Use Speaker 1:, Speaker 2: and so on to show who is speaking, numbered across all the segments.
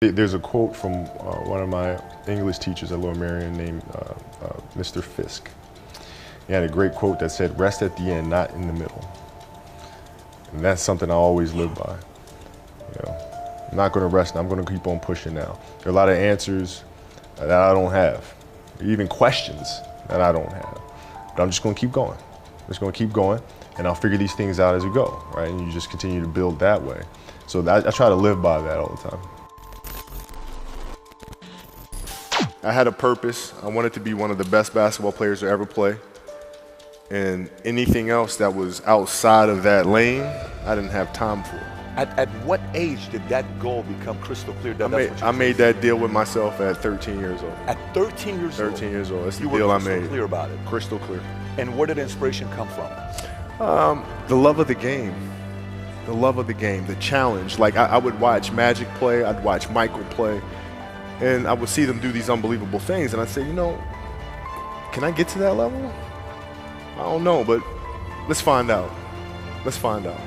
Speaker 1: There's a quote from one of my English teachers at Lower Merion named Mr. Fisk. He had a great quote that said, "Rest at the end, not in the middle." And that's something I always live by. I'm not going to rest, I'm going to keep on pushing now. There are a lot of answers that I don't have, even questions that I don't have. But I'm just going to keep going. I'm just going to keep going, and I'll figure these things out as we go, right? And you just continue to build that way. So I try to live by that all the time. I had a purpose. I wanted to be one of the best basketball players to ever play. And anything else that was outside of that lane, I didn't have time for.
Speaker 2: At what age did that goal become crystal clear?
Speaker 1: I made that deal with myself at 13 years old.
Speaker 2: At 13 years old?
Speaker 1: 13 years old. That's the
Speaker 2: you
Speaker 1: deal
Speaker 2: were
Speaker 1: I made.
Speaker 2: Crystal clear about it?
Speaker 1: Crystal clear.
Speaker 2: And where did inspiration come from?
Speaker 1: The love of the game. The love of the game, the challenge. Like I would watch Magic play, I'd watch Michael play, and I would see them do these unbelievable things, and I'd say, can I get to that level? I don't know, but let's find out. Let's find out.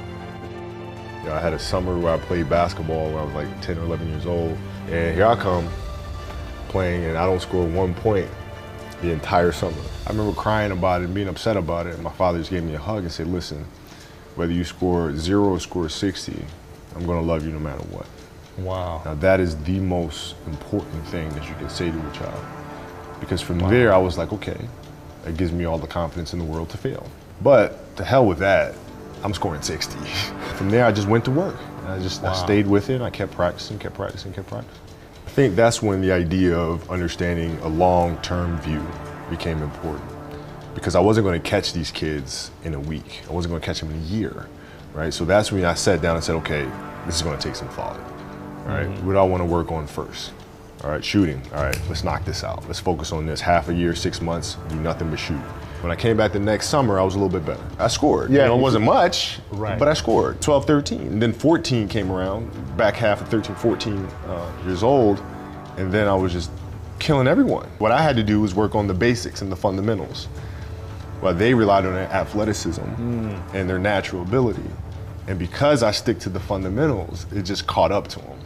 Speaker 1: I had a summer where I played basketball when I was like 10 or 11 years old, and here I come playing, and I don't score 1 point the entire summer. I remember crying about it and being upset about it, and my father just gave me a hug and said, "Listen, whether you score 0 or score 60, I'm going to love you no matter what."
Speaker 3: Wow.
Speaker 1: Now that is the most important thing that you can say to a child. Because from there I was like, okay, that gives me all the confidence in the world to fail. But to hell with that, I'm scoring 60. From there I just went to work. I stayed with it, and I kept practicing, kept practicing, kept practicing. I think that's when the idea of understanding a long-term view became important. Because I wasn't going to catch these kids in a week. I wasn't going to catch them in a year, right? So that's when I sat down and said, okay, this is going to take some thought, right? What do I want to work on first? All right, shooting. All right, let's knock this out. Let's focus on this. Half a year, 6 months, do nothing but shoot. When I came back the next summer, I was a little bit better. I scored.
Speaker 3: Yeah,
Speaker 1: it wasn't much,
Speaker 3: right,
Speaker 1: but I scored. 12, 13. And then 14 came around, back half of 13, 14 years old, and then I was just killing everyone. What I had to do was work on the basics and the fundamentals. Well, they relied on their athleticism and their natural ability. And because I stick to the fundamentals, it just caught up to them.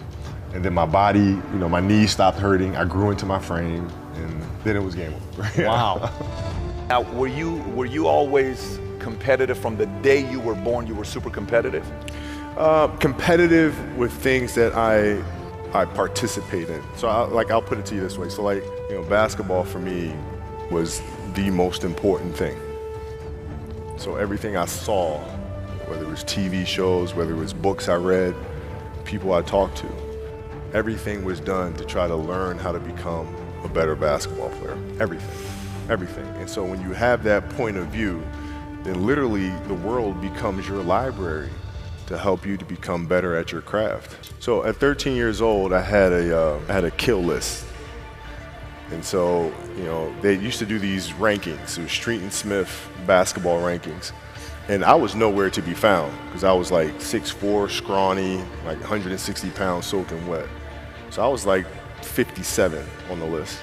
Speaker 1: And then my body, my knees stopped hurting, I grew into my frame, and then it was game over.
Speaker 3: Wow.
Speaker 2: Now, were you always competitive from the day you were born? You were super competitive?
Speaker 1: Competitive with things that I participate in. So I'll put it to you this way. So basketball for me was the most important thing. So everything I saw, whether it was TV shows, whether it was books I read, people I talked to, everything was done to try to learn how to become a better basketball player. Everything. And so when you have that point of view, then literally the world becomes your library to help you to become better at your craft. So at 13 years old, I had a kill list. And so, they used to do these rankings. It was Street and Smith basketball rankings. And I was nowhere to be found because I was like 6'4", scrawny, like 160 pounds soaking wet. So I was like 57 on the list.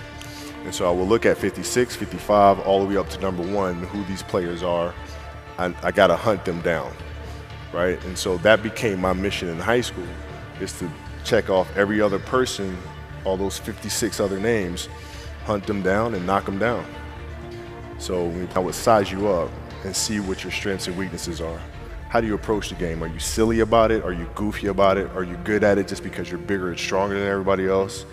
Speaker 1: And so I will look at 56, 55, all the way up to number 1, who these players are. I got to hunt them down, right? And so that became my mission in high school, is to check off every other person, all those 56 other names, hunt them down and knock them down. So I would size you up and see what your strengths and weaknesses are. How do you approach the game? Are you silly about it? Are you goofy about it? Are you good at it just because you're bigger and stronger than everybody else?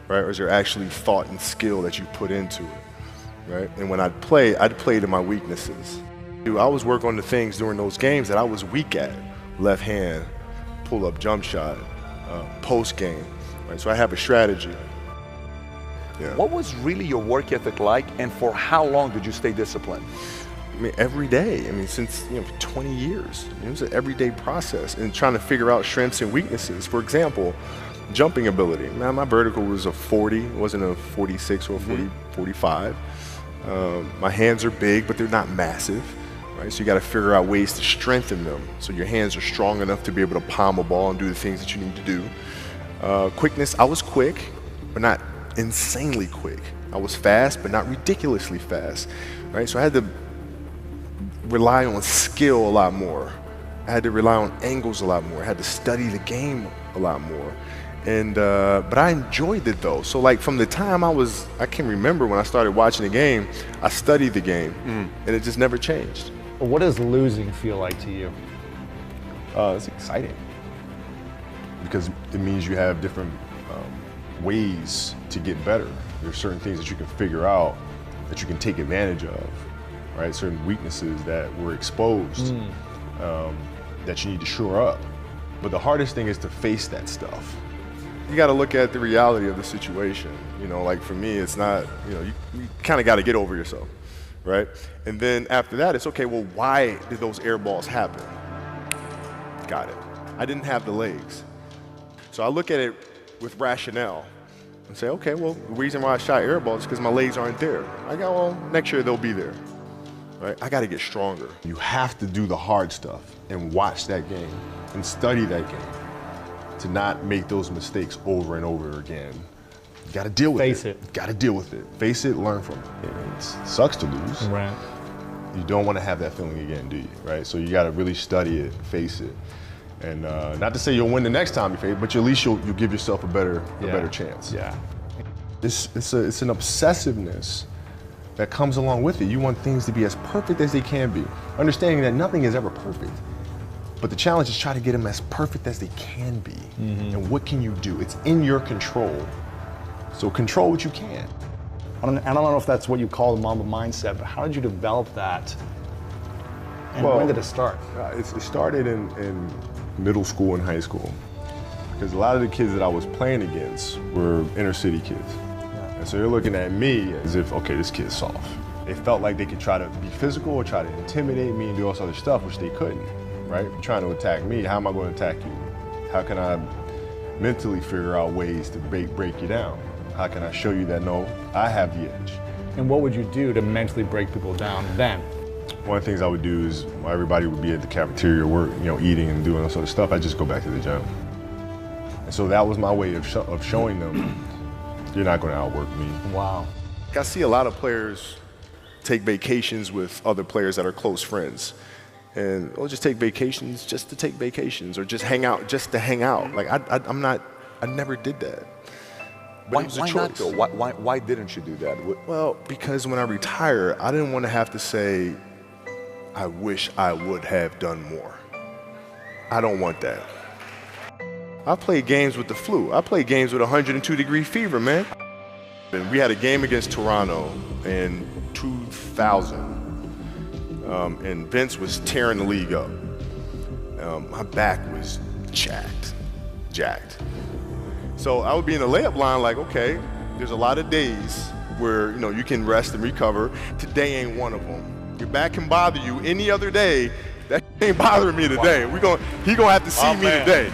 Speaker 1: Right? Or is there actually thought and skill that you put into it? Right? And when I'd play to my weaknesses. I always work on the things during those games that I was weak at. Left hand, pull-up jump shot, post game. Right? So I have a strategy. Yeah.
Speaker 2: What was really your work ethic like, and for how long did you stay disciplined?
Speaker 1: I mean, every day. I mean, since 20 years. It was an everyday process, and trying to figure out strengths and weaknesses. For example, jumping ability. Man, my vertical was a 40, it wasn't a 46 or a 45. My hands are big, but they're not massive. Right? So you got to figure out ways to strengthen them so your hands are strong enough to be able to palm a ball and do the things that you need to do. Quickness, I was quick, but not insanely quick. I was fast, but not ridiculously fast. Right? So I had to rely on skill a lot more. I had to rely on angles a lot more. I had to study the game a lot more. And but I enjoyed it though. So like from the time I can remember when I started watching the game, I studied the game, and it just never changed.
Speaker 3: What does losing feel like to you?
Speaker 4: It's exciting because it means you have different ways to get better. There's certain things that you can figure out that you can take advantage of, right? Certain weaknesses that were exposed that you need to shore up. But the hardest thing is to face that stuff.
Speaker 1: You got to look at the reality of the situation. You know, like for me, it's not, you know, you kind of got to get over yourself, right? And then after that, it's okay, well, why did those air balls happen? Got it. I didn't have the legs. So I look at it with rationale and say, okay, well, the reason why I shot air balls is because my legs aren't there. I go, well, next year they'll be there, right? I got to get stronger.
Speaker 4: You have to do the hard stuff and watch that game and study that game to not make those mistakes over and over again. You got to deal with it.
Speaker 3: Face it.
Speaker 4: Got to deal with it. Face it, learn from it. It sucks to lose.
Speaker 3: Right.
Speaker 4: You don't want to have that feeling again, do you? Right? So you got to really study it, face it. And not to say you'll win the next time you face it, but at least you'll give yourself a better chance.
Speaker 3: Yeah.
Speaker 4: It's an obsessiveness that comes along with it. You want things to be as perfect as they can be, understanding that nothing is ever perfect. But the challenge is try to get them as perfect as they can be. And what can you do? It's in your control. So control what you can.
Speaker 3: I don't know if that's what you call the Mamba mindset, but how did you develop that? And when did it start?
Speaker 4: It started in middle school and high school. Because a lot of the kids that I was playing against were inner city kids. And so they're looking at me as if, okay, this kid's soft. They felt like they could try to be physical or try to intimidate me and do all this other stuff, which they couldn't. Right? You're trying to attack me, how am I going to attack you? How can I mentally figure out ways to break you down? How can I show you that, no, I have the edge?
Speaker 3: And what would you do to mentally break people down then?
Speaker 4: One of the things I would do is while everybody would be at the cafeteria work, you know, eating and doing all sort of stuff, I'd just go back to the gym. And so that was my way of showing them, you're not going to outwork me.
Speaker 3: Wow.
Speaker 1: I see a lot of players take vacations with other players that are close friends. And we'll just take vacations just to take vacations or just hang out just to hang out. Like I never did that. But it was a
Speaker 2: Why not
Speaker 1: choice.
Speaker 2: though? Why didn't you do that?
Speaker 1: Well, because when I retire, I didn't want to have to say, I wish I would have done more. I don't want that. I played games with the flu. I played games with 102-degree fever, man. And we had a game against Toronto in 2000. And Vince was tearing the league up. My back was jacked. So I would be in the layup line like, okay, there's a lot of days where, you know, you can rest and recover. Today ain't one of them. Your back can bother you any other day. That ain't bothering me today. He gonna have to see me today.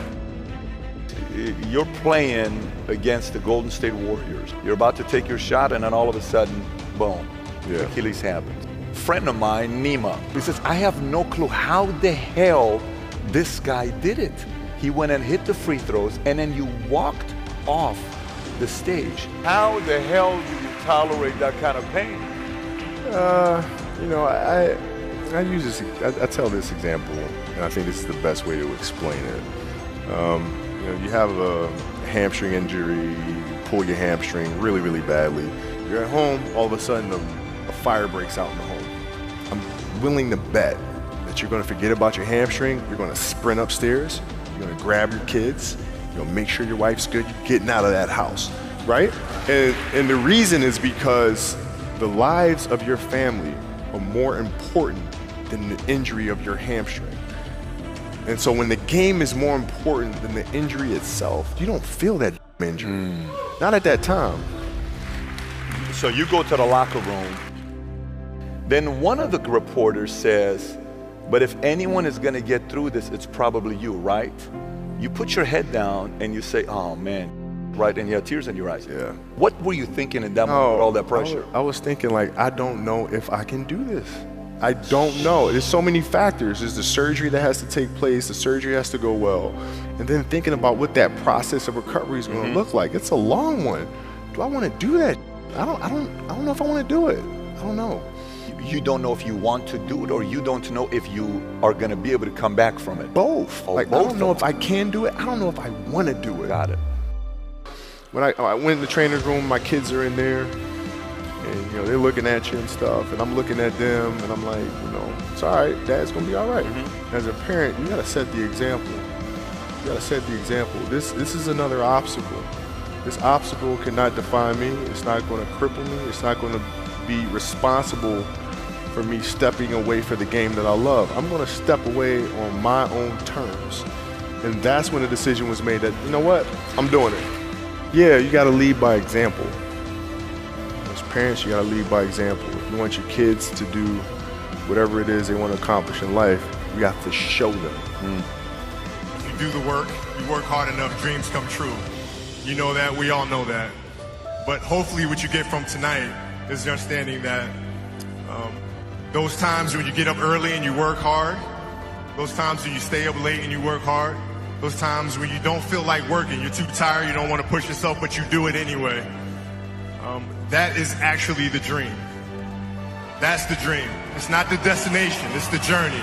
Speaker 2: You're playing against the Golden State Warriors. You're about to take your shot, and then all of a sudden, boom, Achilles happens. Friend of mine, Nima, he says, I have no clue how the hell this guy did it. He went and hit the free throws, and then you walked off the stage. How the hell do you tolerate that kind of pain?
Speaker 1: You know, I use this. I tell this example, and I think this is the best way to explain it. You know, you have a hamstring injury, you pull your hamstring really, really badly. You're at home, all of a sudden a fire breaks out in the home. I'm willing to bet that you're going to forget about your hamstring. You're going to sprint upstairs. You're going to grab your kids. You're going to make sure your wife's good. You're getting out of that house, right? And the reason is because the lives of your family are more important than the injury of your hamstring. And so when the game is more important than the injury itself, you don't feel that injury. Not at that time.
Speaker 2: So you go to the locker room. Then one of the reporters says, but if anyone is going to get through this, it's probably you, right? You put your head down and you say, oh man, right? And you have tears in your eyes.
Speaker 1: Yeah.
Speaker 2: What were you thinking in that moment with all that pressure?
Speaker 1: I was thinking like, I don't know if I can do this. I don't know. There's so many factors. There's the surgery that has to take place. The surgery has to go well. And then thinking about what that process of recovery is going to look like. It's a long one. Do I want to do that? I don't know if I want to do it. I don't know.
Speaker 2: You don't know if you want to do it, or you don't know if you are going to be able to come back from it.
Speaker 1: Both.
Speaker 2: Oh,
Speaker 1: like,
Speaker 2: both
Speaker 1: I don't know if I can do it. I don't know if I want to do it.
Speaker 2: Got it.
Speaker 1: when I went in the trainer's room, my kids are in there, and they're looking at you and stuff, and I'm looking at them, and I'm like, it's all right, Dad's gonna be all right. As a parent, you gotta set the example. You gotta set the example. This is another obstacle. This obstacle cannot define me. It's not gonna cripple me. It's not gonna be responsible for me stepping away for the game that I love. I'm gonna step away on my own terms. And that's when the decision was made that, you know what, I'm doing it. Yeah, you gotta lead by example. As parents, you gotta lead by example. If you want your kids to do whatever it is they want to accomplish in life, you have to show them.
Speaker 5: If you do the work, you work hard enough, dreams come true. You know that, we all know that. But hopefully what you get from tonight is the understanding that those times when you get up early and you work hard, those times when you stay up late and you work hard, those times when you don't feel like working, you're too tired, you don't want to push yourself, but you do it anyway. That is actually the dream. That's the dream. It's not the destination, it's the journey.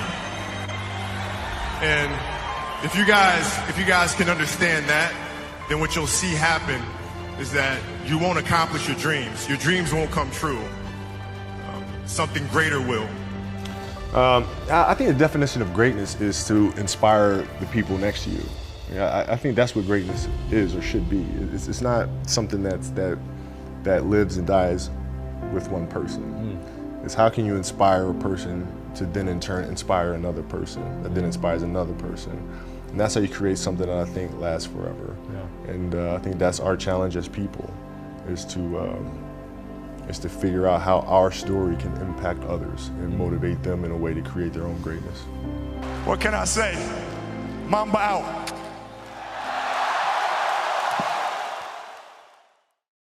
Speaker 5: And if you guys can understand that, then what you'll see happen is that you won't accomplish your dreams. Your dreams won't come true. Something greater will.
Speaker 4: I think the definition of greatness is to inspire the people next to you. I think that's what greatness is or should be. It's not something that lives and dies with one person. It's how can you inspire a person to then in turn inspire another person that then inspires another person. And that's how you create something that I think lasts forever. Yeah. And I think that's our challenge as people, is to figure out how our story can impact others and motivate them in a way to create their own greatness.
Speaker 5: What can I say? Mamba out.